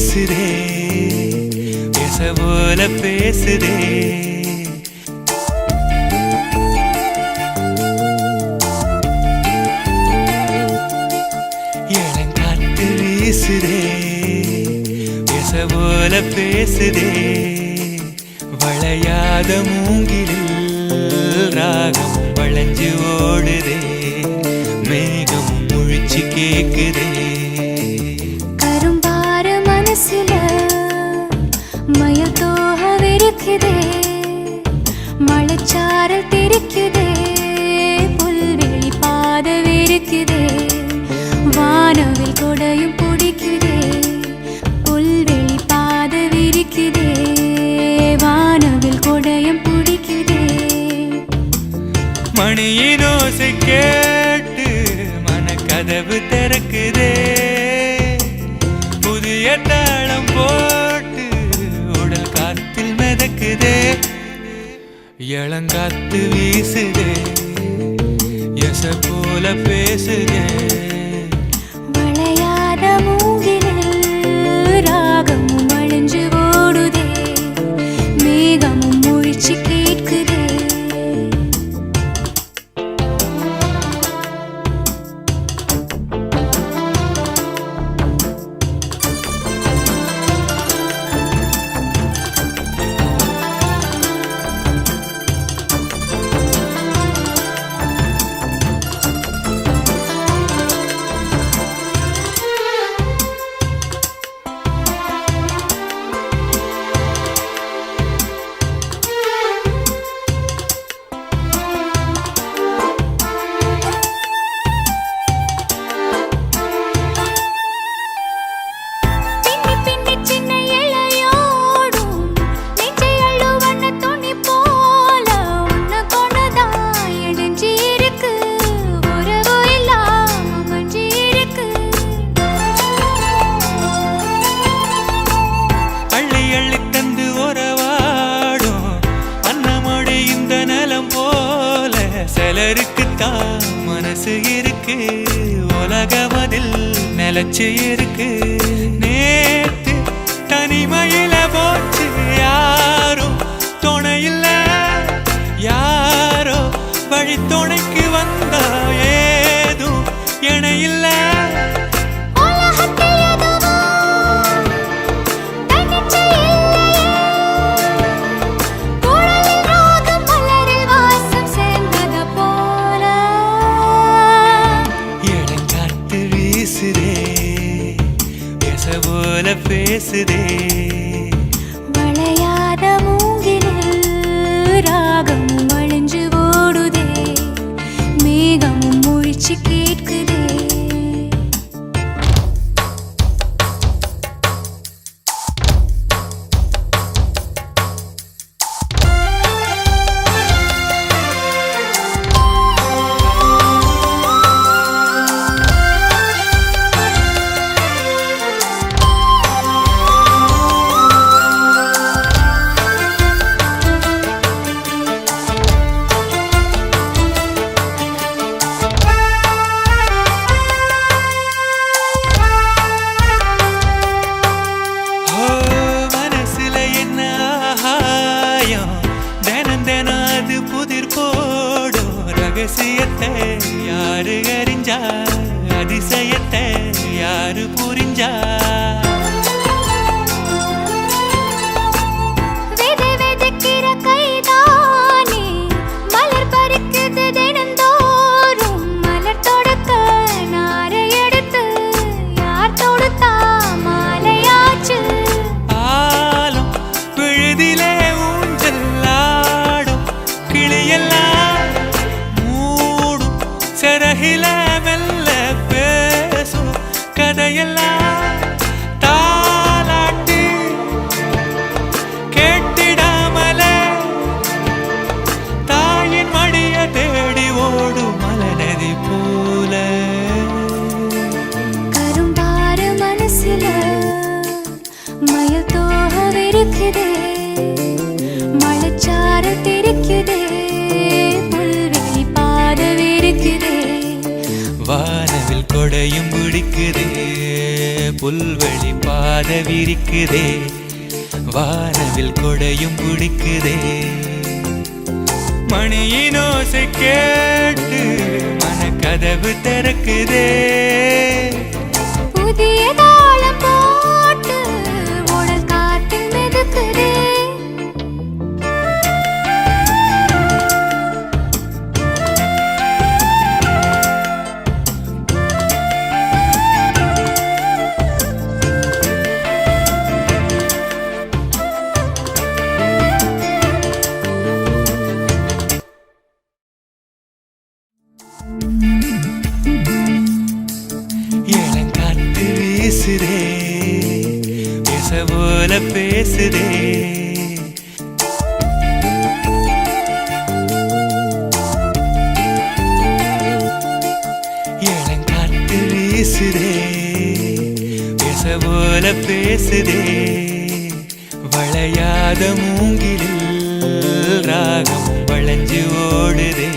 வீசுதே பேச போல பேசுதே இளங்காற்று வீசுதே பேச போல பேசுதே வளையாத மூங்கிலில் ராகம் வளைஞ்சு ஓடுதே மேகம் முழிச்சு கேக்குதே கரும்பார மனசுல மயில் தோக விரிக்குதே மழைச்சாரல் தெரிக்குதே புல்வெளி பாத விரிக்குதே வானவில் கொடையும் பிடிக்குதே புல்வெளி பாத விரிக்குதே வானவில் கொடையும் பிடிக்குதே மணியின் ஓசை கேட்டு மனக்கதவு திறக்குதே புதிய தாளம் போட்டு உடல் காத்தில் மிதக்குதே இளங்காத்து வீசுதே எச போல பேசுதே வளையாத மூங்கிலில் ராகமும் அழிஞ்சு ஓடுதே மேகமும் முழிச்சு கேட்குதே சிலருக்குத்தான் மனசு இருக்கு உலகமதில் நிலச்சு இருக்கு நேத்து தனிமையில போச்சு யாரும் துணையில்ல யாரோ வழி துணைக்கு வந்தா ஏதும் இணையில்ல போல பேசுதே வளையாத மூங்கிலில் ராகமும் அழிஞ்சு ஓடுதே மேகமும் முழிச்சு கேட்குதே ரகசியத்தை யாரு அறிஞ்சா அதிசயத்தை யாரு புரிஞ்சா சரகில மெல்ல பேசும் கதையெல்லாம் தாலாட்டி கேட்டிடாமலே தாயின் மடிய தேடி ஓடும் மலநதி போல கரும்பார மனசுல மயில் தோக விரிக்குதே மழைச்சாரல் தெரிக்குதே புல்வெளி பாத விரிக்குதே வானவில் கொடையும் பிடிக்குதே புல்வெளி பாத விரிக்குதே, வானவில் கொடையும் பிடிக்குதே. மணியின் ஓசை கேட்டு மனக்கதவு திறக்குதே, புதிய தாளம் போட்டு உடல் காற்றில் மிதக்குதே. இளங்காத்து வீசுதே, பேச போல பேசுதே. இளங்காத்து வீசுதே, பேச போல பேசுதே. வளையாத மூங்கிலில் ராகம் வளைஞ்சு ஓடுதே.